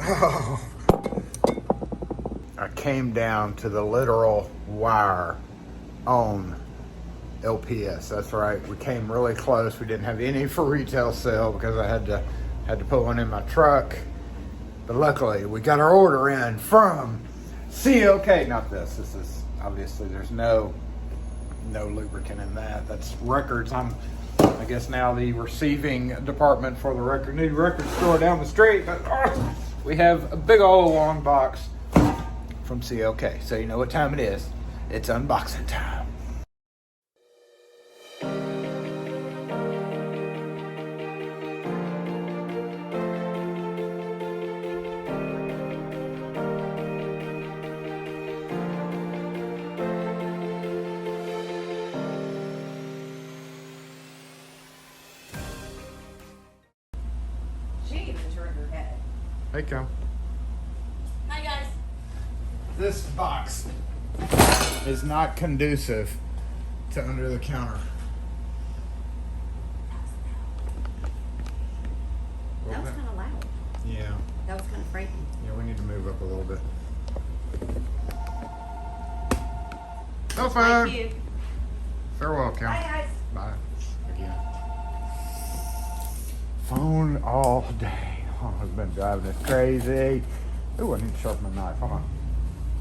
Oh, I came down to the literal wire on LPS. That's right. We came really close. We didn't have any for retail sale because I had to put one in my truck. But luckily, we got our order in from CLK. Not this. This is obviously there's no lubricant in that. That's records. I guess now the receiving department for the new record store down the street. But we have a big old long box from CLK. So you know what time it is. It's unboxing time. She even turned her head. Hey, come. Hi, guys. This box is not conducive to under the counter. That was kind of loud. Yeah. That was kind of frightening. Yeah, we need to move up a little bit. No phone. Thank you. Farewell, Cal. Bye, guys. Bye. Again. Phone all day. Oh, it's been driving us crazy. Ooh, I need to sharpen my knife. Hold on.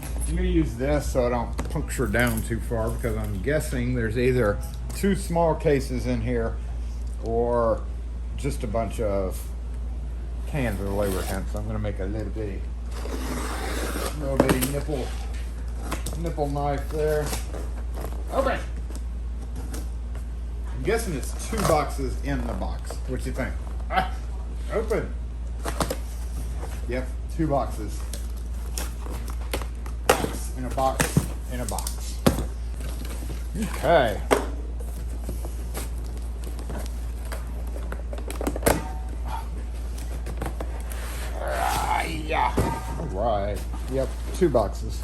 I'm going to use this so I don't puncture down too far because I'm guessing there's either 2 small cases in here or just a bunch of cans of lubricant. So I'm going to make a little bitty nipple knife there. Okay. I'm guessing it's 2 boxes in the box. What you think? Ah, open. Yep, 2 boxes. Box in a box in a box. Okay. Yeah. All right. Yep, 2 boxes.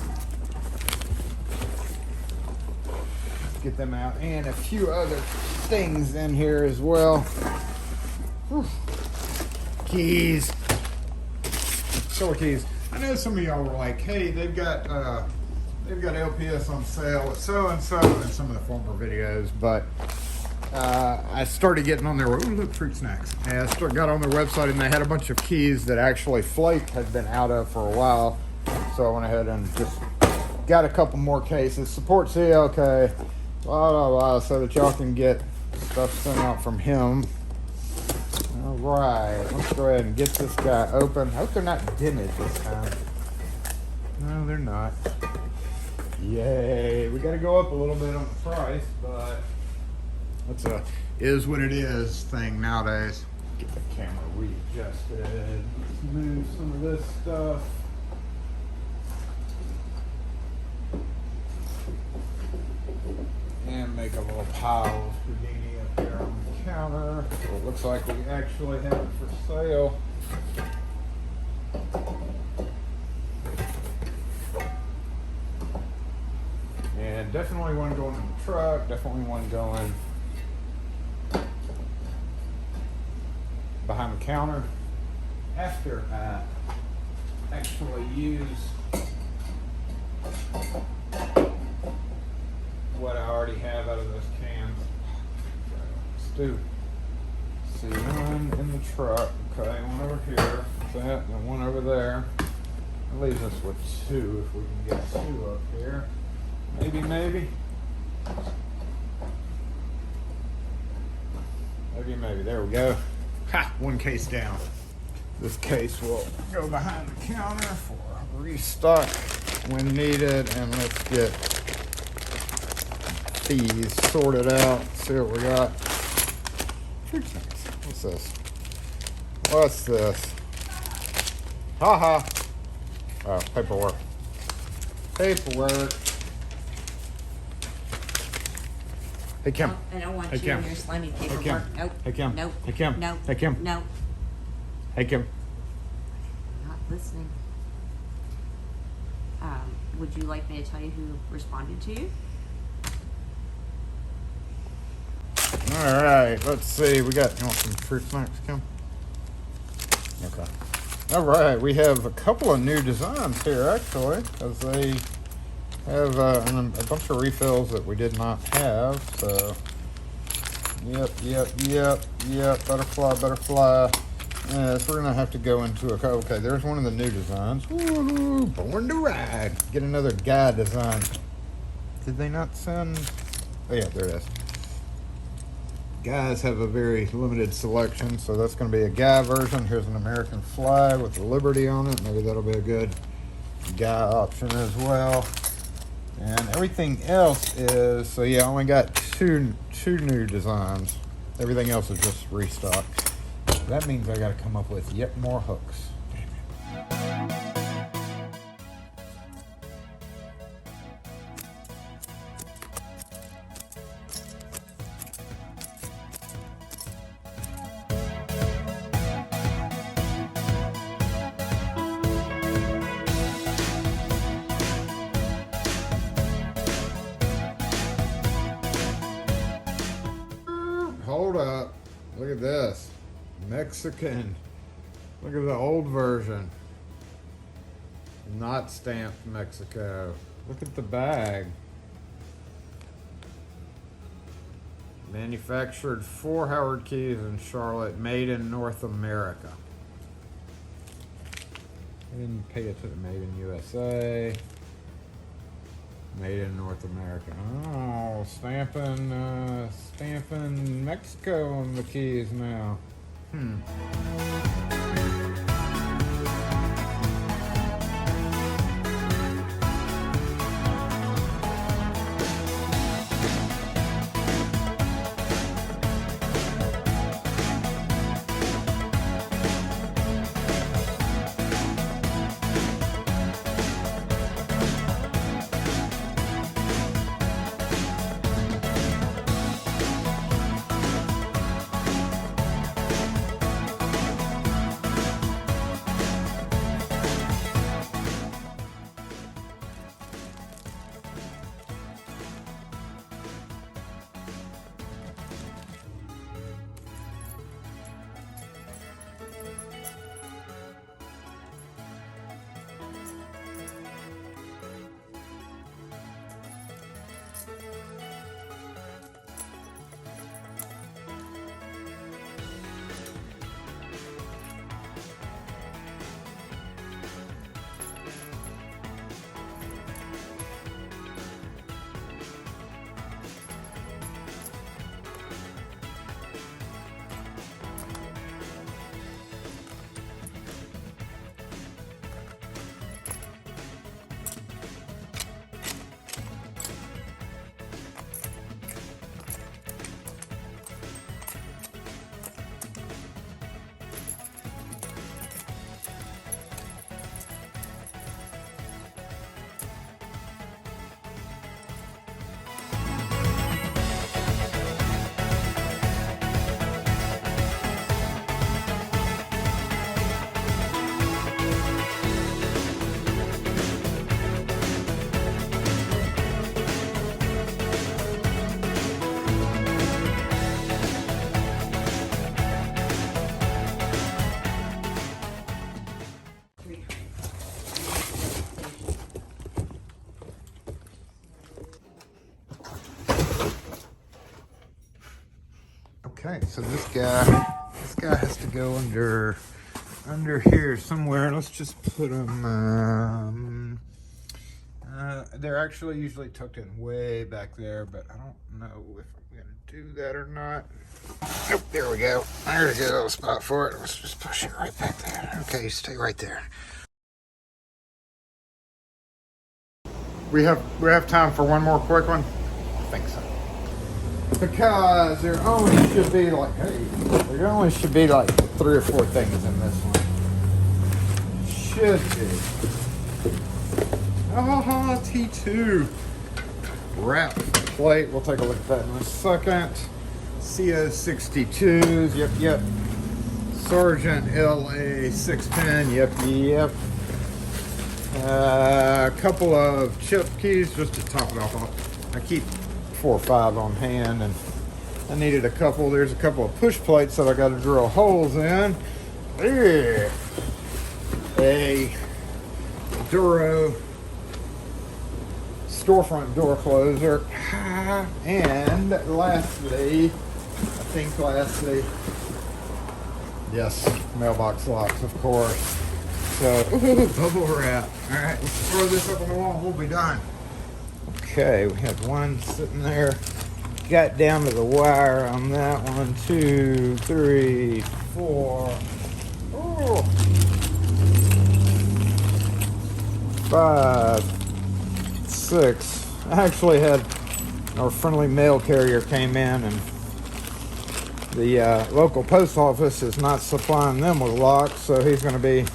Get them out, and a few other things in here as well. Whew. Keys. Store keys. I know some of y'all were like, "Hey, they've got LPS on sale at so and so," in some of the former videos. But I started getting on their look, fruit snacks. And I got on their website, and they had a bunch of keys that actually Flake had been out of for a while. So I went ahead and just got a couple more cases. Support CLK. Blah, blah, blah, so that y'all can get stuff sent out from him. All right, let's go ahead and get this guy open. I hope they're not dented this time. No, they're not. Yay, we got to go up a little bit on the price, but that's a is what it is thing nowadays. Get the camera readjusted. Let's move some of this stuff. And make a little pile of Houdini up there on the counter. So it looks like we actually have it for sale. And definitely one going in the truck, definitely one going behind the counter. After I actually use what I already have out of those cans. Let's do. See, one in the truck. Okay, one over here. That, and one over there. That leaves us with 2 if we can get 2 up here. Maybe. Maybe. There we go. Ha! 1 case down. This case will go behind the counter for restock when needed, and let's get these sorted out. See what we got. What's this? What's this? Haha. Oh, paperwork. Hey, Kim. No, I don't want Hey, you Kim. and your slimy Hey, paperwork. Kim. Nope. Hey, Kim. Nope. Hey, Kim. Nope. Hey, Kim. No. Hey, Kim. No. Hey, Kim. Not listening. Would you like me to tell you who responded to you? All right, let's see. We got, you want some fruit snacks, Kim? Okay. All right, we have a couple of new designs here actually, as they have a bunch of refills that we did not have. So, yep. Butterfly. Yes, we're gonna have to go into a. Okay, there's one of the new designs. Woo-hoo, born to ride. Get another guy design. Did they not send? Oh yeah, there it is. Guys have a very limited selection, so that's going to be a guy version. Here's an American flag with the Liberty on it. Maybe that'll be a good guy option as well. And everything else is, so yeah, I only got two new designs. Everything else is just restock. That means I got to come up with yet more hooks. Hold up. Look at this. Mexican. Look at the old version. Not stamped Mexico. Look at the bag. Manufactured for Howard Keys in Charlotte. Made in North America. I didn't pay it to the Made in USA. Made in North America. Oh, stamping Mexico on the keys now. Okay, so this guy has to go under here somewhere. Let's just put them. They're actually usually tucked in way back there, but I don't know if I'm gonna do that or not. Nope, there we go. There's a little spot for it. Let's just push it right back there. Okay, stay right there. We have time for one more quick one? I think so. Because there only should be like, there only should be like 3 or 4 things in this one. Should be. Oh, T2. Wrap plate. We'll take a look at that in a second. CO62s. Yep. Sergeant LA 610. Yep. A couple of chip keys just to top it off. I keep 4 or 5 on hand, and I needed a couple. There's a couple of push plates that I got to drill holes in. Yeah. a Duro storefront door closer, and lastly, yes, mailbox locks, of course. So, bubble wrap. All right, let's throw this up on the wall and we'll be done. Okay, we have one sitting there. Got down to the wire on that one. 2, 3, 4. Oh. 5, 6. I actually had our friendly mail carrier came in, and the local post office is not supplying them with locks, so he's going to be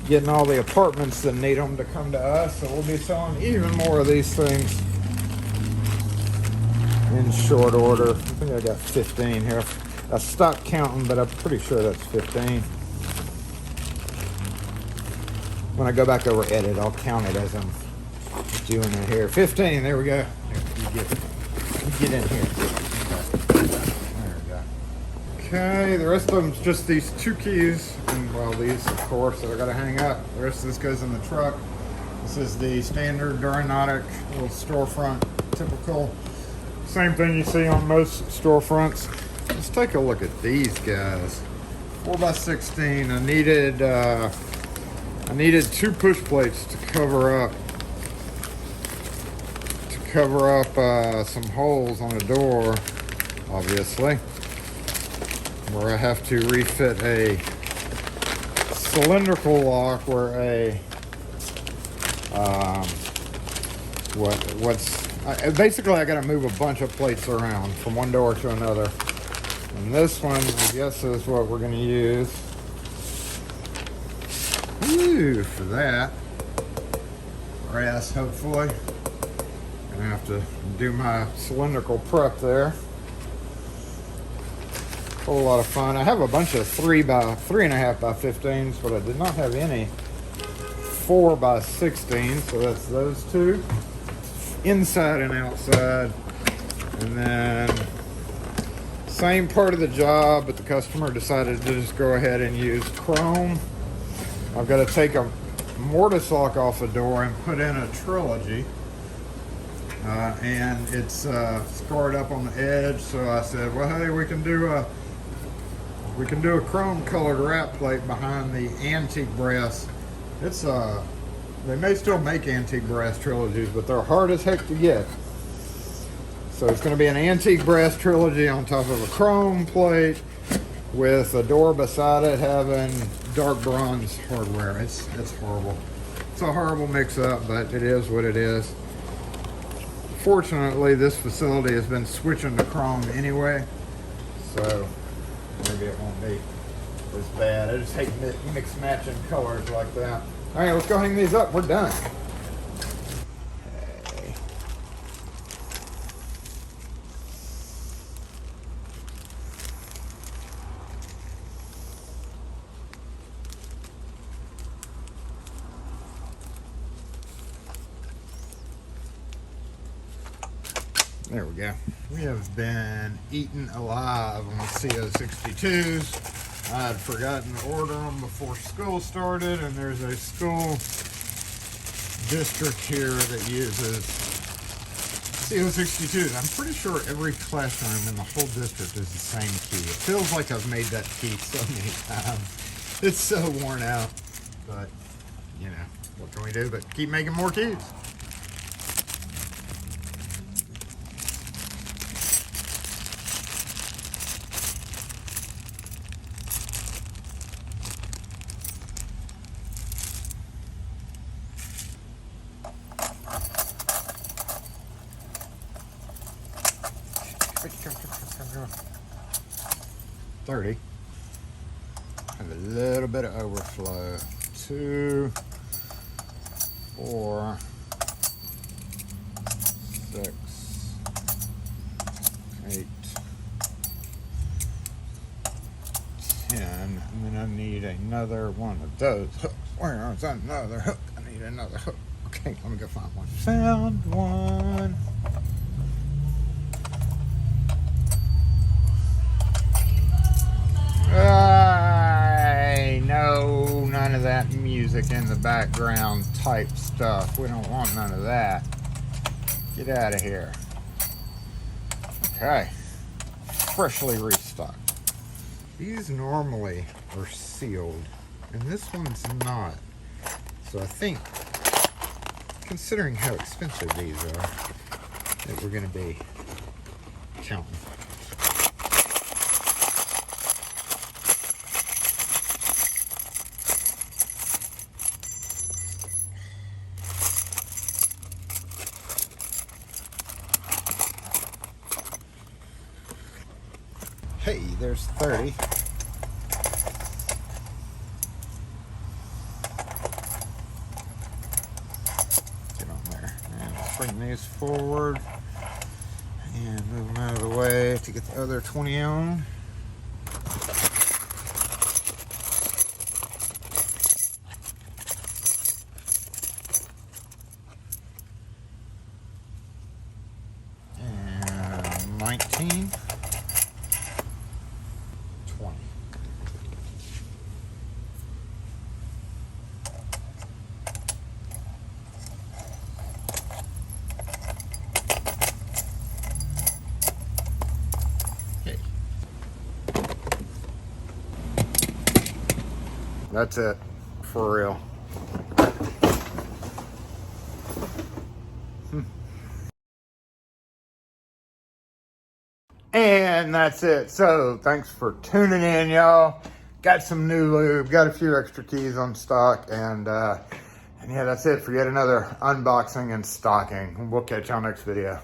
getting all the apartments that need them to come to us. So we'll be selling even more of these things in short order. I think I got 15 here. I stopped counting, but I'm pretty sure that's 15. When I go back over edit, I'll count it as I'm doing it here. 15, there we go. You get in here. There we go. Okay, the rest of them's just these 2 keys. And, well, these, of course, that I gotta hang up. The rest of this goes in the truck. This is the standard Duranautic little storefront, typical. Same thing you see on most storefronts. Let's take a look at these guys. 4x16. I needed 2 push plates to cover up some holes on the door, obviously, where I have to refit a cylindrical lock where basically I got to move a bunch of plates around from one door to another. And this one, I guess, is what we're going to use. Ooh, for that. Brass, hopefully. Gonna have to do my cylindrical prep there. Whole lot of fun. I have a bunch of 3.5 by 15s, but I did not have any 4 by 16, so that's those 2. Inside and outside. And then same part of the job, but the customer decided to just go ahead and use chrome. I've got to take a mortise lock off the door and put in a trilogy. And it's scarred up on the edge, so I said, well, hey, we can do a chrome colored wrap plate behind the antique brass. It's they may still make antique brass trilogies, but they're hard as heck to get. So it's going to be an antique brass trilogy on top of a chrome plate with a door beside it having dark bronze hardware. It's horrible. It's a horrible mix-up, but it is what it is. Fortunately, this facility has been switching to chrome anyway, so maybe it won't be as bad. I just hate mix matching colors like that. All right, let's go hang these up. We're done. Okay. There we go. We have been eaten alive on the CO62s. I had forgotten to order them before school started, and there's a school district here that uses CO62s. I'm pretty sure every classroom in the whole district is the same key. It feels like I've made that key so many times. It's so worn out, but you know, what can we do but keep making more keys? Go. 30. Have a little bit of overflow. 2, 4, 6, 8, 10. And then I need another one of those hooks. Where is another hook? I need another hook. Okay, let me go find one. Found one. No, none of that music in the background type stuff. We don't want none of that. Get out of here. Okay. Freshly restocked. These normally are sealed, and this one's not. So I think, considering how expensive these are, that we're going to be counting. Hey, there's 30. Get on there. And let's bring these forward and move them out of the way to get the other 20 on. And 19. 20. Okay. That's it, for real. And that's it. So thanks for tuning in, y'all. Got some new lube, got a few extra keys on stock, and yeah, that's it for yet another unboxing and stocking. We'll catch y'all next video.